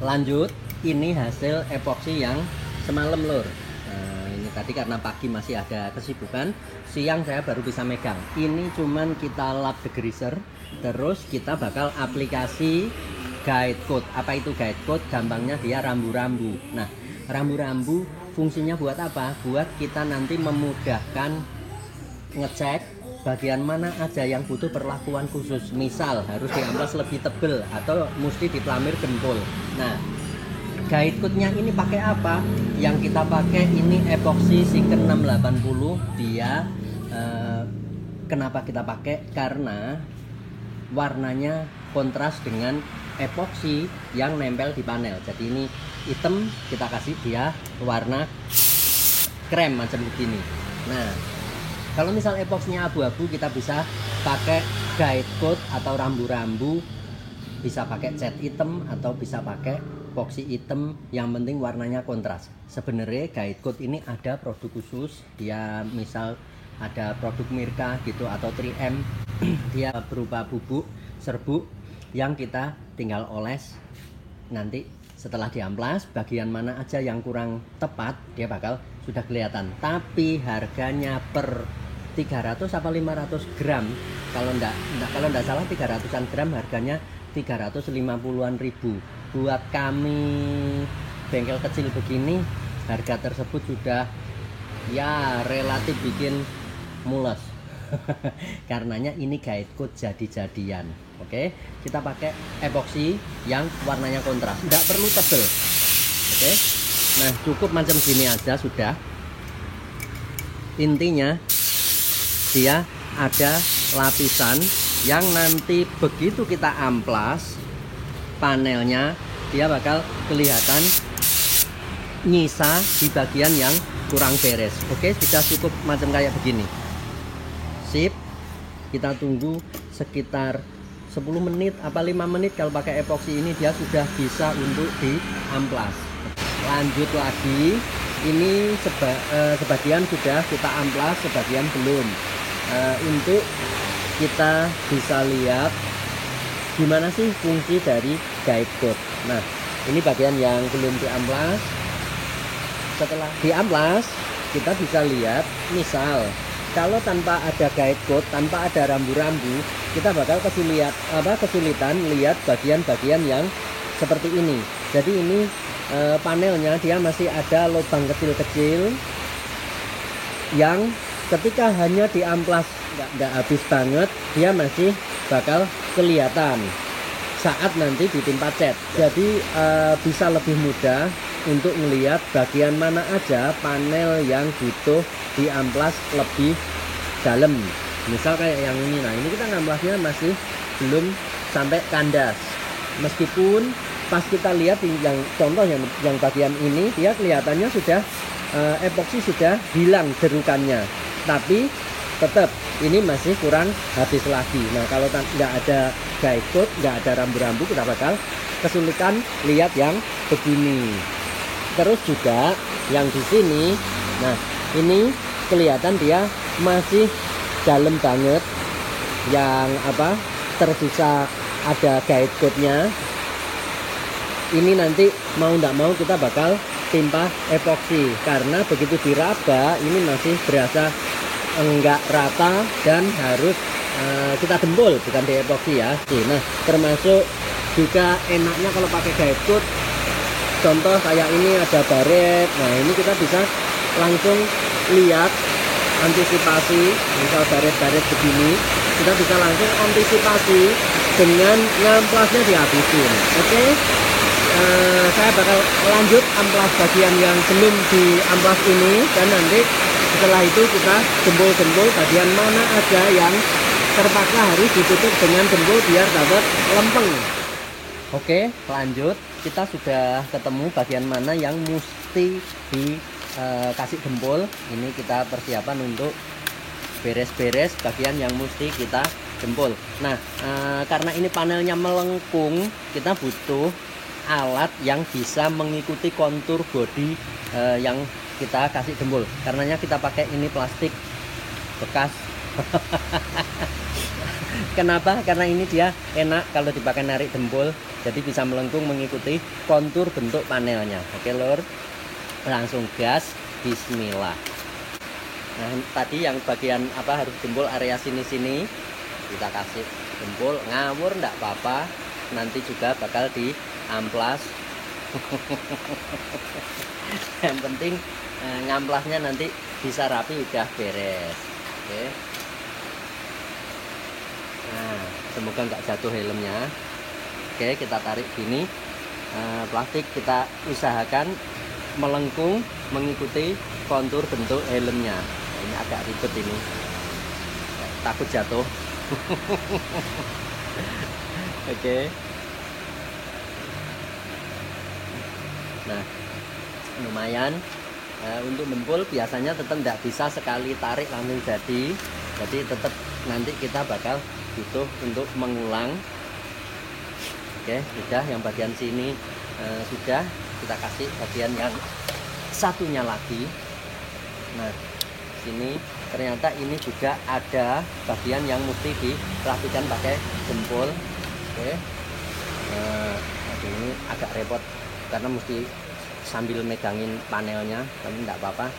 Lanjut, ini hasil epoksi yang semalam lur. Nah, ini tadi karena pagi masih ada kesibukan, siang saya baru bisa megang. Ini cuman kita lap degreaser, terus kita bakal aplikasi guide code. Apa itu guide code? Gampangnya dia rambu-rambu. Nah, rambu-rambu fungsinya buat apa? Buat kita nanti memudahkan ngecek bagian mana aja yang butuh perlakuan khusus. Misal harus diamplas lebih tebel atau mesti dipelamir gempol. Nah, guide code-nya ini pakai apa? Yang kita pakai ini epoxy Siken 680. Dia kenapa kita pakai? Karena warnanya kontras dengan epoxy yang nempel di panel. Jadi ini hitam, kita kasih dia warna krem macam begini. Nah, kalau misal epoxinya abu-abu, kita bisa pakai guide code atau rambu-rambu, bisa pakai cat hitam atau bisa pakai epoxy hitam, yang penting warnanya kontras. Sebenarnya guide code ini ada produk khusus, dia misal ada produk Mirka gitu atau 3M, dia berupa bubuk serbuk yang kita tinggal oles. Nanti setelah diamplas, bagian mana aja yang kurang tepat dia bakal sudah kelihatan. Tapi harganya per 300 apa 500 gram, kalau enggak salah 300-an gram, harganya 350-an ribu. Buat kami bengkel kecil begini, harga tersebut sudah ya relatif bikin mules. Karenanya ini guide code jadi-jadian. Oke, kita pakai epoxy yang warnanya kontras, nggak perlu tebel. Oke, nah cukup macam gini aja sudah. Intinya dia ada lapisan yang nanti begitu kita amplas panelnya, dia bakal kelihatan nyisa di bagian yang kurang beres. Oke, sudah cukup macam kayak begini. Sip, kita tunggu sekitar 10 menit apa 5 menit. Kalau pakai epoxy ini dia sudah bisa untuk diamplas. Lanjut lagi, ini sebagian sudah kita amplas, sebagian belum. Untuk kita bisa lihat gimana sih fungsi dari guide code. Nah, ini bagian yang belum diamplas. Setelah diamplas, kita bisa lihat, misal kalau tanpa ada guide code, tanpa ada rambu-rambu, kita bakal kesulitan lihat bagian-bagian yang seperti ini. Jadi ini panelnya dia masih ada lubang kecil-kecil yang ketika hanya diamplas nggak habis banget, dia masih bakal kelihatan saat nanti ditimpa cat. Jadi bisa lebih mudah untuk melihat bagian mana aja panel yang butuh diamplas lebih dalam. Misal kayak yang ini, nah ini kita ngamplasnya masih belum sampai kandas. Meskipun pas kita lihat yang contoh yang bagian ini, dia kelihatannya sudah epoxy sudah hilang jerukannya, tapi tetap ini masih kurang habis lagi. Nah, kalau nggak ada guide code, nggak ada rambu-rambu, kita bakal kesulitan lihat yang begini. Terus juga yang di sini, nah ini kelihatan dia masih dalam banget, yang tersisa ada guide code-nya. Ini nanti mau nggak mau kita bakal timpa epoxy, karena begitu diraba ini masih berasa enggak rata dan harus kita dempul, bukan di epoxy ya. Nah, termasuk juga enaknya kalau pakai guide code, contoh kayak ini ada baret. Nah, ini kita bisa langsung lihat, antisipasi. Misal baret-baret begini, kita bisa langsung antisipasi dengan ngamplasnya dihabisin. Oke, saya bakal lanjut amplas bagian yang belum diamplas ini, dan nanti setelah itu kita jempol-jempol bagian mana aja yang terpaksa harus ditutup dengan jempol biar dapat lempeng. Oke, lanjut. Kita sudah ketemu bagian mana yang mesti dikasih jempol. Ini kita persiapan untuk beres-beres bagian yang mesti kita jempol. Nah, karena ini panelnya melengkung, kita butuh alat yang bisa mengikuti kontur bodi yang kita kasih jempol. Karenanya kita pakai ini plastik bekas Kenapa? Karena ini dia enak kalau dipakai narik dempul, jadi bisa melengkung mengikuti kontur bentuk panelnya. Oke lur, langsung gas, bismillah. Nah tadi yang bagian apa harus dempul area sini-sini kita kasih dempul, ngawur ndak apa-apa, nanti juga bakal diamplas. Yang penting ngamplasnya nanti bisa rapi, udah beres. Oke. Nah semoga nggak jatuh helmnya. Oke, kita tarik gini, plastik kita usahakan melengkung mengikuti kontur bentuk helmnya. Nah, ini agak ribet ini, takut jatuh. Oke. Nah lumayan. Untuk dempul biasanya tetap tidak bisa sekali tarik langsung jadi tetap nanti kita bakal butuh untuk mengulang. Oke, sudah yang bagian sini sudah, kita kasih bagian yang satunya lagi. Nah sini ternyata ini juga ada bagian yang mesti dirapikan pakai jempol. Oke, ini agak repot karena mesti sambil megangin panelnya, tapi enggak apa-apa.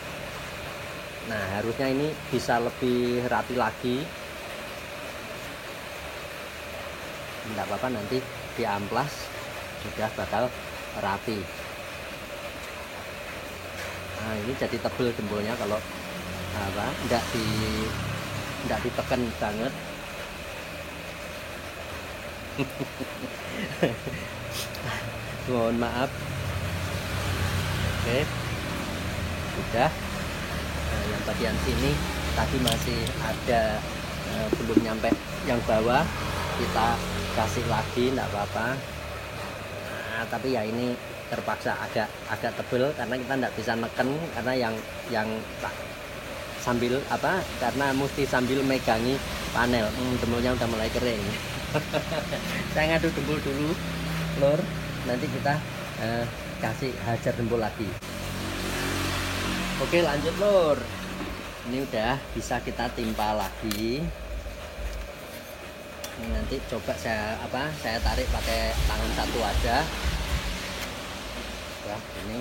Nah harusnya ini bisa lebih rapi lagi, enggak apa-apa, nanti diamplas sudah bakal rapi. Nah ini jadi tebel jempolnya kalau apa enggak ditekan banget. Mohon maaf. Oke, sudah. Nah, yang bagian sini tadi masih ada belum nyampe yang bawah, kita kasih lagi, enggak apa-apa. Nah, tapi ya ini terpaksa agak tebel karena kita enggak bisa neken, karena yang sambil apa, karena mesti sambil megangi panel. Dempulnya udah mulai kering. Saya ngadu dempul dulu lur, nanti kita kasih hajar dempul lagi. Oke lanjut lur, ini udah bisa kita timpa lagi. Ini nanti coba saya tarik pakai tangan satu aja. Wah ini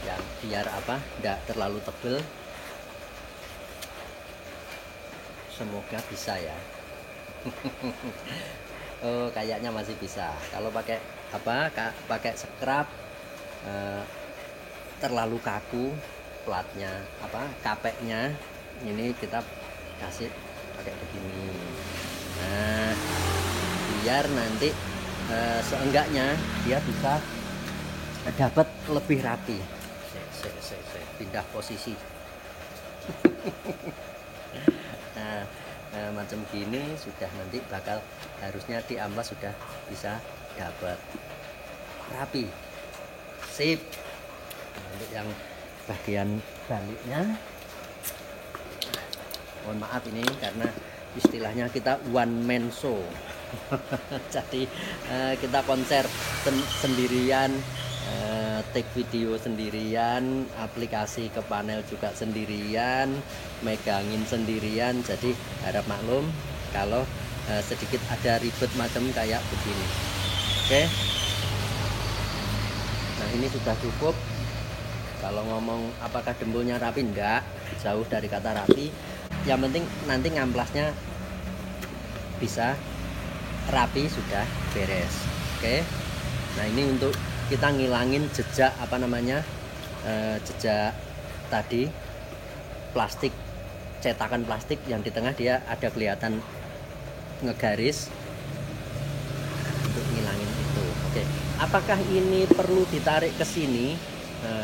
ya biar enggak terlalu tebel. Semoga bisa ya. Oh kayaknya masih bisa. Kalau pakai pakai scrap terlalu kaku platnya, kapeknya. Ini kita kasih pakai begini. Nah biar nanti seenggaknya dia bisa dapat lebih rapi. Saya pindah posisi. Nah macam gini sudah, nanti bakal harusnya diamplas sudah bisa dapat rapi, sip. Untuk yang bagian baliknya, mohon maaf ini karena istilahnya kita one man show. Jadi kita konser sendirian, take video sendirian, aplikasi ke panel juga sendirian, megangin sendirian. Jadi harap maklum kalau sedikit ada ribet macam kayak begini. Oke. Nah ini sudah cukup. Kalau ngomong apakah dempulnya rapi, enggak, jauh dari kata rapi. Yang penting nanti ngamplasnya bisa rapi, sudah beres. Oke. Nah ini untuk kita ngilangin jejak jejak tadi plastik, cetakan plastik yang di tengah dia ada kelihatan ngegaris, untuk ngilangin itu. Oke, apakah ini perlu ditarik ke sini?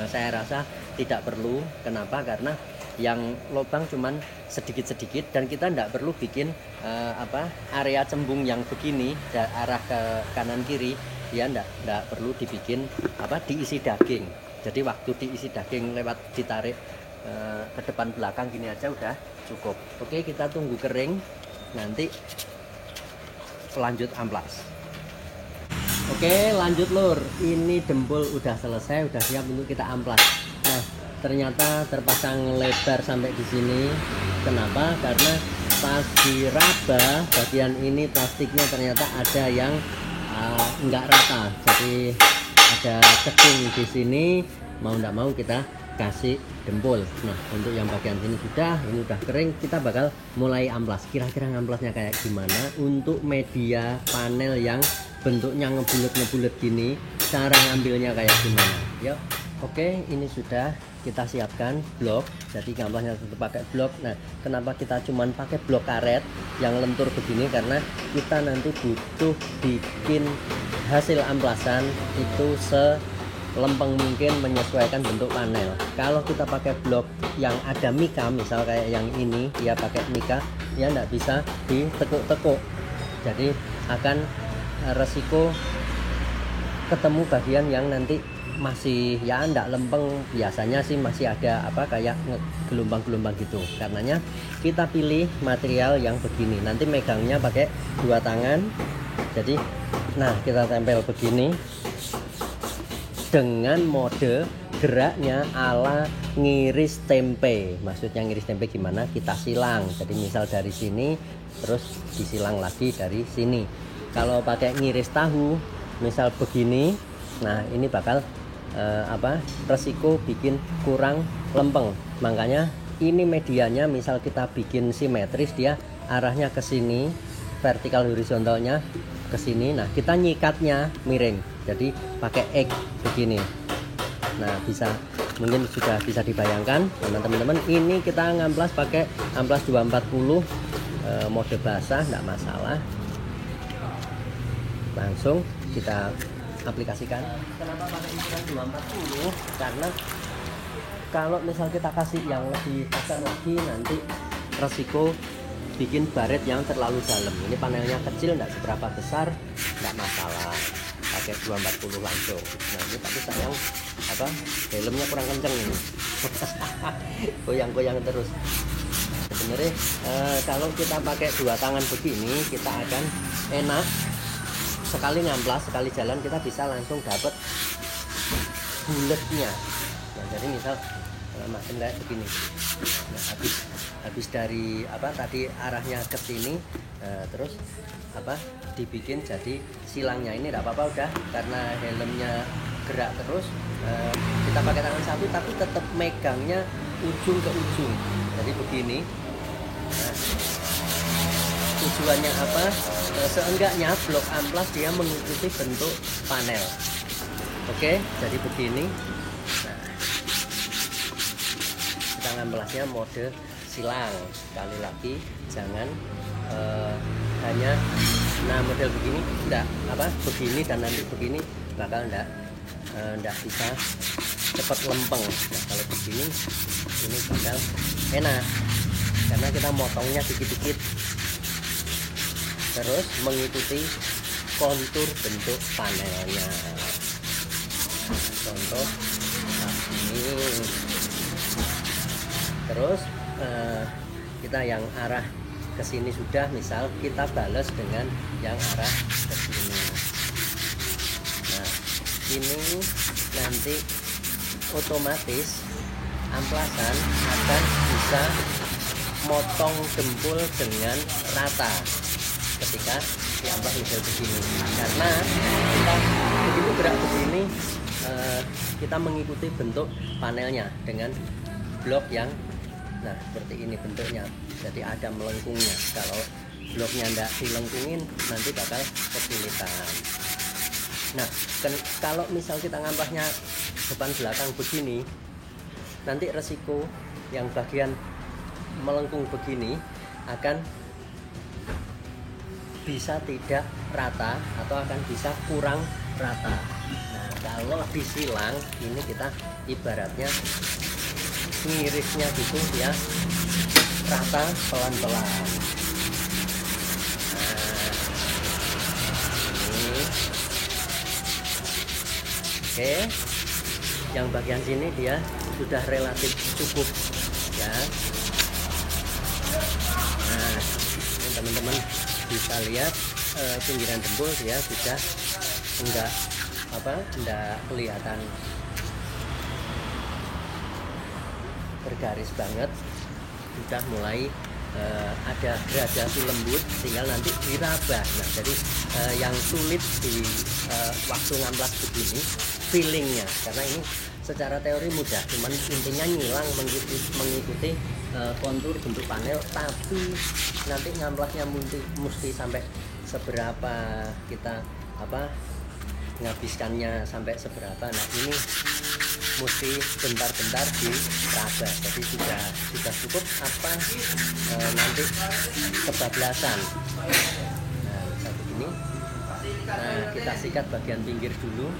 Saya rasa tidak perlu. Kenapa? Karena yang lubang cuman sedikit-sedikit dan kita tidak perlu bikin area cembung yang begini arah ke kanan kiri. Dia tidak perlu dibikin diisi daging. Jadi waktu diisi daging lewat ditarik ke depan belakang gini aja udah cukup. Oke, kita tunggu kering, nanti lanjut amplas. Oke lanjut lur, ini dempul udah selesai, udah siap untuk kita amplas. Nah ternyata terpasang lebar sampai di sini. Kenapa? Karena pas diraba bagian ini plastiknya ternyata ada yang enggak rata, jadi ada cekung di sini, mau enggak mau kita kasih dempul. Nah, untuk yang bagian sini ini udah kering, kita bakal mulai amplas. Kira-kira ngamplasnya kayak gimana untuk media panel yang bentuknya ngebulet-ngebulet gini, cara ngambilnya kayak gimana. Yuk. Oke, ini sudah kita siapkan blok, jadi ngamplasnya tetap pakai blok. Nah, kenapa kita cuman pakai blok karet yang lentur begini, karena kita nanti butuh bikin hasil amplasan itu selempeng mungkin menyesuaikan bentuk panel. Kalau kita pakai blok yang ada mika, misal kayak yang ini dia pakai mika, ya nggak bisa ditekuk-tekuk, jadi akan resiko ketemu bagian yang nanti masih ya ndak lempeng. Biasanya sih masih ada kayak gelombang-gelombang gitu. Karenanya kita pilih material yang begini, nanti megangnya pakai dua tangan. Jadi nah, kita tempel begini dengan mode geraknya ala ngiris tempe. Maksudnya ngiris tempe gimana? Kita silang, jadi misal dari sini terus disilang lagi dari sini. Kalau pakai ngiris tahu misal begini, nah ini bakal resiko bikin kurang lempeng. Makanya ini medianya misal kita bikin simetris, dia arahnya ke sini, vertikal horizontalnya ke sini. Nah, kita nyikatnya miring, jadi pakai X begini. Nah, mungkin sudah bisa dibayangkan teman-teman. Ini kita ngamplas pakai amplas 240 mode basah, enggak masalah. Langsung kita aplikasikan. Kenapa pakai ukuran 240? Karena kalau misal kita kasih yang lebih besar lagi, nanti resiko bikin baret yang terlalu dalam. Ini panelnya kecil, enggak seberapa besar, enggak masalah, pakai 240 langsung. Nah, ini tapi sayang helmnya kurang kenceng ini. Goyang-goyang terus. Sebenarnya kalau kita pakai dua tangan begini, kita akan enak. Sekali ngamplas, sekali jalan kita bisa langsung dapat buletnya. Nah, jadi misal makin kayak begini. Nah, habis dari tadi arahnya ke sini, terus dibikin jadi silangnya ini tidak apa-apa udah, karena helmnya gerak terus. Kita pakai tangan satu tapi tetap megangnya ujung ke ujung. Jadi begini. Nah, tujuannya apa? Seenggaknya blok amplas dia mengikuti bentuk panel. Oke, jadi begini. Nah, kita ngamplasnya mode silang. Sekali lagi jangan hanya model begini, begini dan nanti begini, bakal enggak bisa cepat lempeng. Nah, kalau begini ini bakal enak karena kita motongnya dikit-dikit, terus mengikuti kontur bentuk panelnya. Contoh ini, terus kita yang arah ke sini sudah, misal kita balas dengan yang arah ke sini. Nah, ini nanti otomatis amplasan akan bisa motong dempul dengan rata ketika diamplas model begini, karena kita begitu gerak begini, kita mengikuti bentuk panelnya dengan blok yang seperti ini bentuknya, jadi ada melengkungnya. Kalau bloknya tidak dilengkungin nanti bakal kesulitan. Nah, kalau misal kita ngamplasnya depan belakang begini, nanti resiko yang bagian melengkung begini akan bisa tidak rata atau akan bisa kurang rata. Nah, kalau disilang ini kita ibaratnya ngirisnya gitu ya, rata pelan-pelan. Nah, ini oke, yang bagian sini dia sudah relatif cukup ya. Nah, ini teman-teman bisa lihat pinggiran dempul dia sudah enggak kelihatan bergaris banget, sudah mulai ada gradasi lembut, tinggal nanti diraba. Nah, jadi yang sulit di waktu ngamplas begini feelingnya, karena ini secara teori mudah, cuman intinya nyilang mengikuti kontur bentuk panel, tapi nanti ngamplasnya mesti sampai seberapa kita menghabiskannya sampai seberapa. Nah, ini mesti bentar-bentar diraba, jadi sudah cukup apa nanti kebablasan. Nah, seperti ini. Nah, kita sikat bagian pinggir dulu.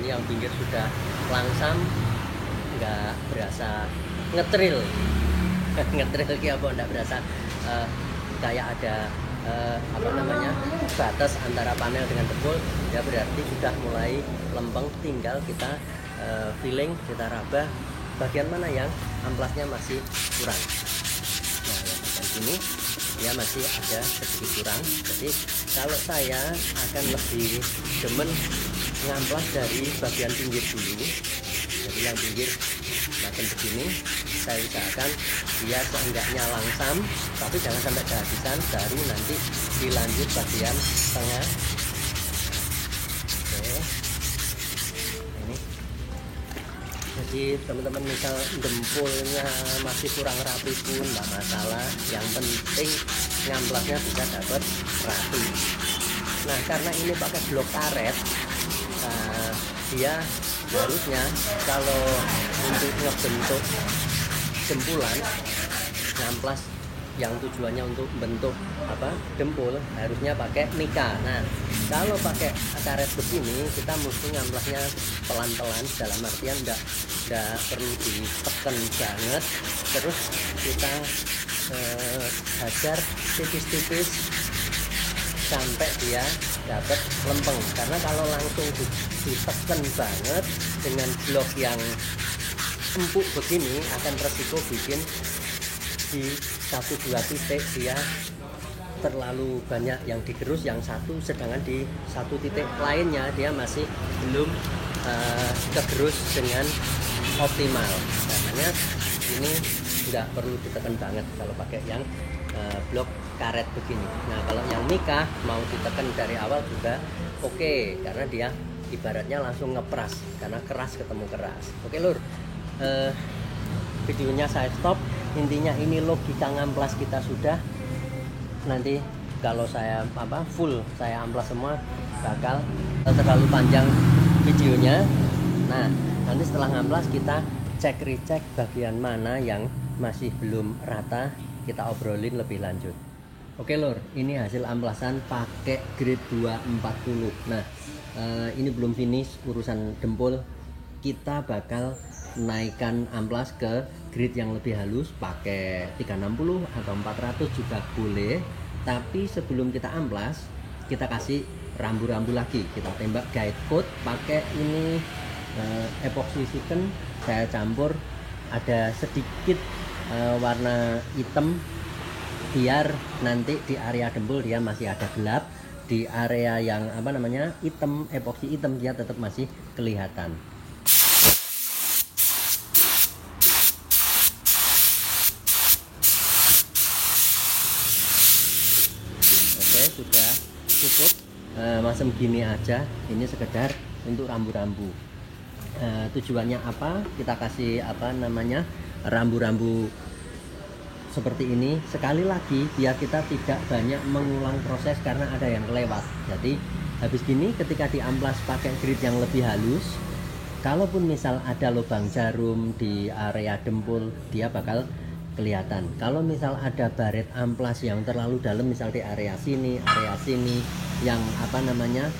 Ini yang pinggir sudah langsam, nggak berasa ngetril ngetril apa, nggak berasa kayak ada batas antara panel dengan dempul. Ya berarti sudah mulai lempeng, tinggal kita filling, kita raba bagian mana yang amplasnya masih kurang. Nah, bagian sini ya masih ada sedikit kurang, jadi kalau saya akan lebih demen ngamplas dari bagian pinggir dulu. Jadi yang pinggir macam begini saya usahakan dia seenggaknya langsam, tapi jangan sampai kehabisan, baru nanti dilanjut bagian tengah. Oke, ini jadi teman-teman misal dempulnya masih kurang rapi pun nggak masalah, yang penting ngamplasnya bisa dapat rapi. Nah, karena ini pakai blok karet, dia harusnya kalau untuk ngebentuk dempulan ngamplas yang tujuannya untuk bentuk dempul harusnya pakai mika. Nah, kalau pakai karet begini kita mesti ngamplasnya pelan-pelan, dalam artian enggak perlu ditekan banget, terus kita hajar tipis-tipis sampai dia dapat lempeng. Karena kalau langsung ditekan banget dengan blok yang empuk begini akan resiko bikin di 1-2 titik dia terlalu banyak yang digerus yang satu, sedangkan di satu titik lainnya dia masih belum kegerus dengan optimal. Makanya ini nggak perlu ditekan banget kalau pakai yang blok karet begini. Nah, kalau yang mika mau ditekan dari awal juga oke, karena dia ibaratnya langsung ngepras, karena keras ketemu keras. Oke lur, videonya saya stop. Intinya ini logika ngamplas kita sudah. Nanti kalau saya full saya amplas semua bakal terlalu panjang videonya. Nah, nanti setelah ngamplas kita cek bagian mana yang masih belum rata, kita obrolin lebih lanjut. Oke lur, ini hasil amplasan pakai grade 240. Nah, ini belum finish urusan dempul. Kita bakal naikkan amplas ke grade yang lebih halus, pakai 360 atau 400 juga boleh. Tapi sebelum kita amplas, kita kasih rambu-rambu lagi. Kita tembak guide code pakai ini epoxy chicken. Saya campur ada sedikit warna hitam, biar nanti di area dempul dia masih ada gelap, di area yang hitam, epoxy hitam, dia tetap masih kelihatan. Oke, sudah cukup. Masam gini aja, ini sekedar untuk rambu-rambu. Tujuannya apa? Kita kasih rambu-rambu seperti ini sekali lagi biar kita tidak banyak mengulang proses karena ada yang lewat. Jadi habis gini ketika diamplas pakai grid yang lebih halus, kalaupun misal ada lubang jarum di area dempul, dia bakal kelihatan. Kalau misal ada baret amplas yang terlalu dalam, misal di area sini yang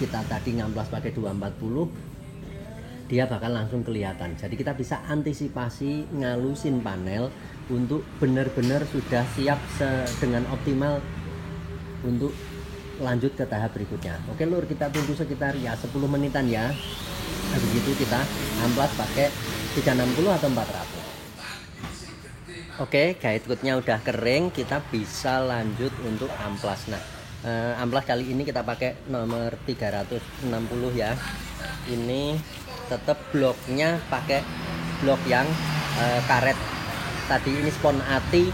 kita tadi ngamplas pakai 240, dia bakal langsung kelihatan. Jadi kita bisa antisipasi ngalusin panel untuk benar-benar sudah siap dengan optimal untuk lanjut ke tahap berikutnya. Oke lur, kita tunggu sekitar 10 menitan ya. Habis itu kita amplas pakai 360 atau 400. Oke, guide code-nya udah kering, kita bisa lanjut untuk amplas. Nah, amplas kali ini kita pakai nomor 360 ya. Ini tetap bloknya pakai blok yang karet. Tadi ini spon ati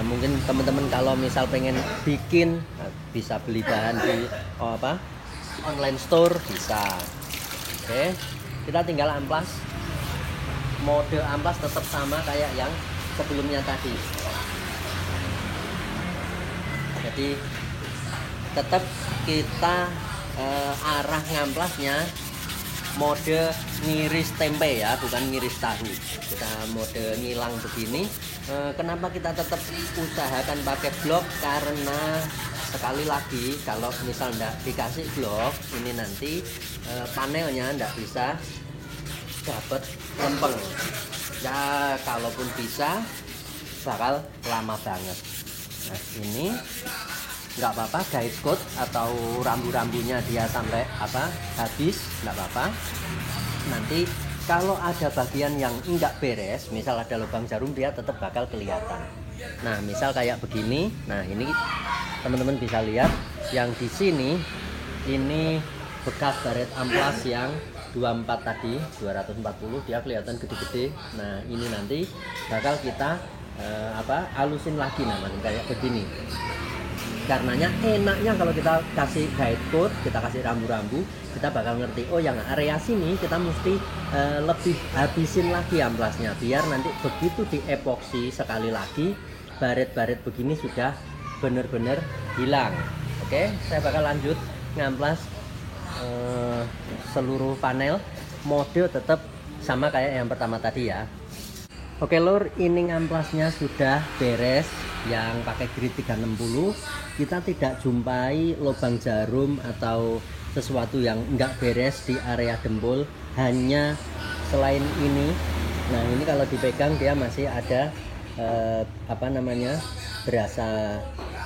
Mungkin teman-teman kalau misal pengen bikin bisa beli bahan di online store bisa. Oke, kita tinggal amplas. Mode amplas tetap sama kayak yang sebelumnya tadi. Jadi tetap kita arah ngamplasnya mode ngiris tempe ya, bukan ngiris tahu. Kita mode ngilang begini. Kenapa kita tetap usahakan pakai blok? Karena sekali lagi kalau misal ndak dikasih blok ini nanti panelnya ndak bisa dapat lempeng ya, kalaupun bisa bakal lama banget. Nah ini nggak apa-apa guide code atau rambu-rambunya dia sampai habis, nggak apa-apa. Nanti kalau ada bagian yang nggak beres, misal ada lubang jarum, dia tetap bakal kelihatan. Nah misal kayak begini, nah ini teman-teman bisa lihat yang di sini ini bekas baret amplas yang 24 tadi, 240, dia kelihatan gede-gede. Nah ini nanti bakal kita halusin lagi namanya kayak begini. Karenanya enaknya kalau kita kasih guide code, kita kasih rambu-rambu, kita bakal ngerti, oh yang area sini kita mesti lebih habisin lagi amplasnya, biar nanti begitu di epoksi sekali lagi baret-baret begini sudah benar-benar hilang. Oke, saya bakal lanjut ngamplas seluruh panel. Mode tetap sama kayak yang pertama tadi ya. Oke lur, ini ngamplasnya sudah beres. Yang pakai grid 360 kita tidak jumpai lubang jarum atau sesuatu yang enggak beres di area dempul, hanya selain ini. Nah ini kalau dipegang dia masih ada berasa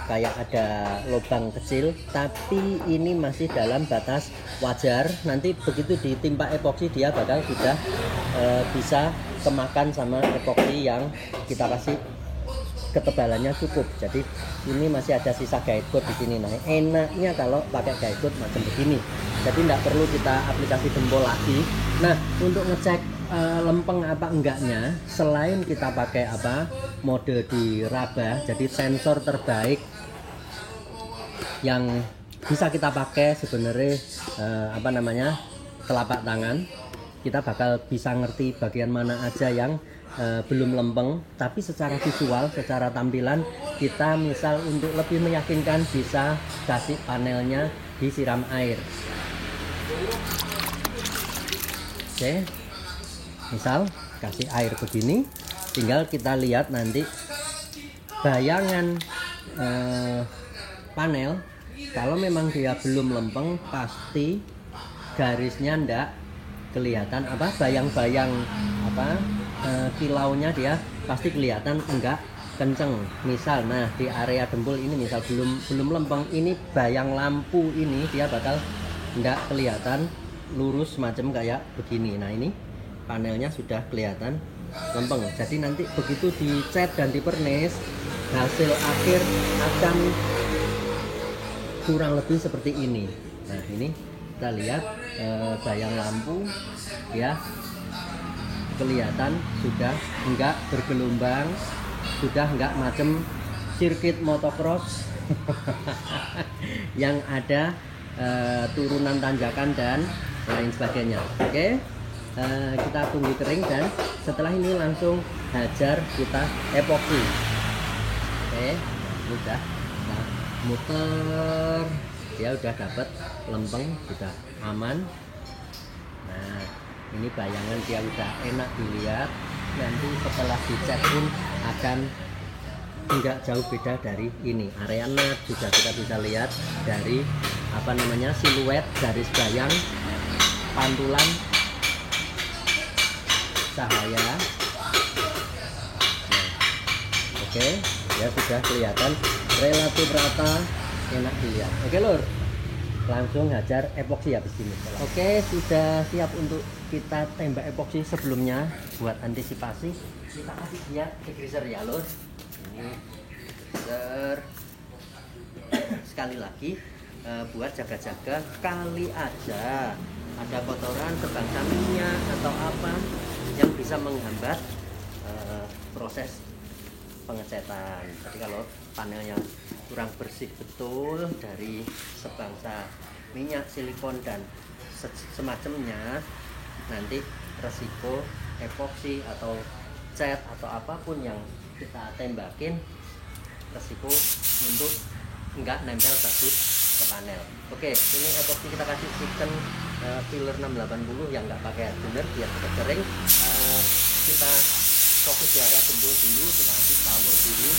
kayak ada lubang kecil, tapi ini masih dalam batas wajar. Nanti begitu ditimpa epoksi dia bakal sudah bisa kemakan sama epoksi yang kita kasih ketebalannya cukup. Jadi ini masih ada sisa guide code di sini. Nah enaknya kalau pakai guide code macam begini, jadi tidak perlu kita aplikasi dempul lagi. Nah untuk ngecek lempeng apa enggaknya, selain kita pakai mode di raba, jadi sensor terbaik yang bisa kita pakai sebenarnya telapak tangan. Kita bakal bisa ngerti bagian mana aja yang belum lempeng, tapi secara visual, secara tampilan kita misal untuk lebih meyakinkan bisa kasih panelnya disiram air. Oke, misal kasih air begini, tinggal kita lihat nanti bayangan panel. Kalau memang dia belum lempeng, pasti garisnya ndak kelihatan bayang-bayang kilaunya dia pasti kelihatan enggak kenceng. Misal nah di area dempul ini misal belum lempeng, ini bayang lampu ini dia bakal enggak kelihatan lurus macam kayak begini. Nah ini panelnya sudah kelihatan lempeng. Jadi nanti begitu dicat dan dipernis, hasil akhir akan kurang lebih seperti ini. Nah ini kita lihat bayang lampu ya kelihatan sudah enggak bergelombang, sudah enggak macam sirkuit motocross yang ada turunan tanjakan dan lain sebagainya. Oke, kita tunggu kering dan setelah ini langsung hajar kita epoksi. Oke, udah nah, muter dia udah dapat lempeng, sudah aman. Nah ini bayangan dia udah enak dilihat. Nanti setelah dicat pun akan tidak jauh beda dari ini. Area nut juga kita bisa lihat dari siluet garis bayang, pantulan cahaya. Nah, oke, ya sudah kelihatan relatif rata, enak dilihat. Oke lur, langsung hajar epoksi habis ini. Oke, sudah siap untuk kita tembak epoksi. Sebelumnya buat antisipasi kita kasih dia degreaser ya lur. Ini degreaser sekali lagi buat jaga-jaga kali aja ada kotoran terbang sampingnya atau apa yang bisa menghambat proses pengecetan. Jadi kalau panelnya kurang bersih betul dari sebangsa minyak, silikon dan semacamnya, nanti resiko epoksi atau cat atau apapun yang kita tembakin, resiko untuk enggak nempel bagus ke panel. Oke, ini epoksi kita kasih chicken filler 680 yang enggak pakai air gunner biar cepat kering. Kita fokus di area jempol dulu, kita kasih power dulu,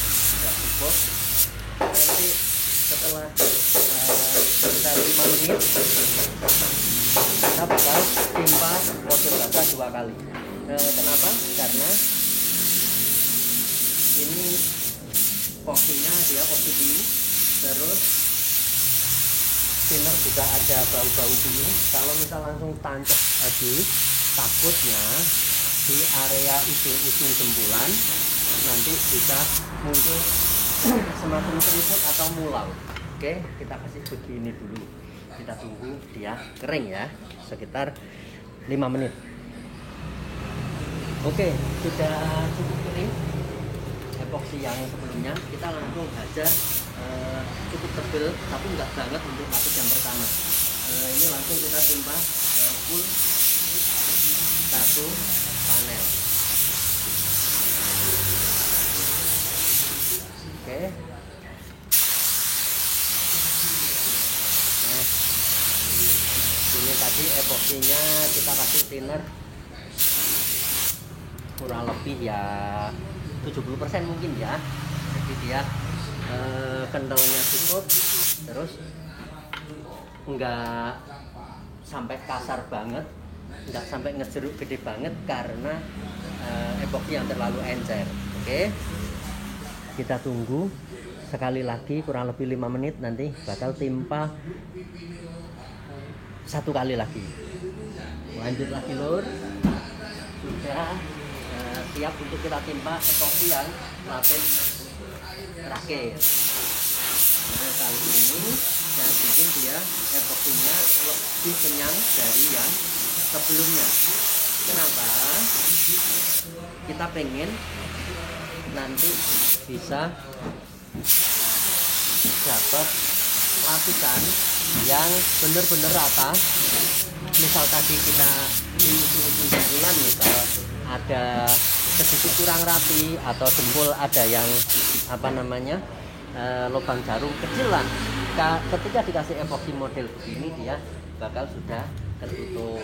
sudah cukup. Nanti setelah sekitar 5 menit kita bakal timpa pojok basah 2 kali. Kenapa? Karena ini epoksinya dia epoksi biru, terus thinner juga ada bau-bau biru. Kalau misal langsung tancap habis, takutnya di area ujung-ujung jempulan nanti bisa muncul semacam keriput atau mulau. Oke, kita kasih begini dulu, kita tunggu dia kering ya, sekitar 5 menit. Oke, sudah cukup kering epoksi yang sebelumnya. Kita langsung hajar cukup tebel tapi enggak banget untuk lapis yang pertama. Ini langsung kita timpa full satu panel. Oke. Nah, ini tadi epoksinya kita kasih thinner kurang lebih ya 70% mungkin ya. Jadi dia kentalnya cukup, terus enggak sampai kasar banget, enggak sampai ngejeruk gede banget karena epoksi yang terlalu encer. Oke, kita tunggu sekali lagi kurang lebih 5 menit, nanti bakal timpa 1 kali lagi. Lanjut lagi lur, sudah siap untuk kita timpa epoksi yang lapis terakhir. Nah, kali ini yang bikin dia epoksinya lebih kenyang dari yang sebelumnya. Kenapa? Kita pengen nanti bisa dapat lapisan yang bener-bener rata. Misal tadi kita di ujung-ujung jempulan misal ada sedikit kurang rapi atau jempol ada yang apa namanya lubang jarum kecil lah, ketika dikasih epoksi model begini dia bakal sudah tertutup.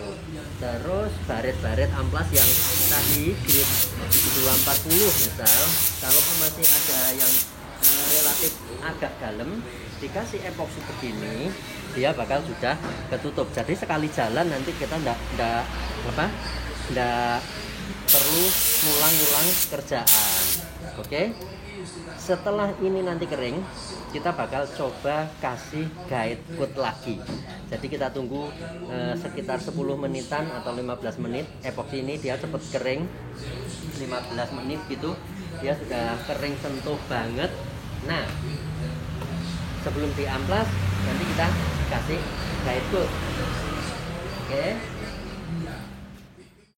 Terus baret-baret amplas yang tadi grade 240 misal, kalaupun masih ada yang relatif agak dalam, dikasih epoksi begini dia bakal sudah ketutup. Jadi sekali jalan nanti kita ndak perlu ngulang-ngulang kerjaan. Oke, setelah ini nanti kering, kita bakal coba kasih guide coat lagi. Jadi kita tunggu sekitar 10 menitan atau 15 menit. Epoksi ini dia cepat kering, 15 menit gitu dia sudah kering sentuh banget. Nah, sebelum diamplas nanti kita kasih guide coat. Oke.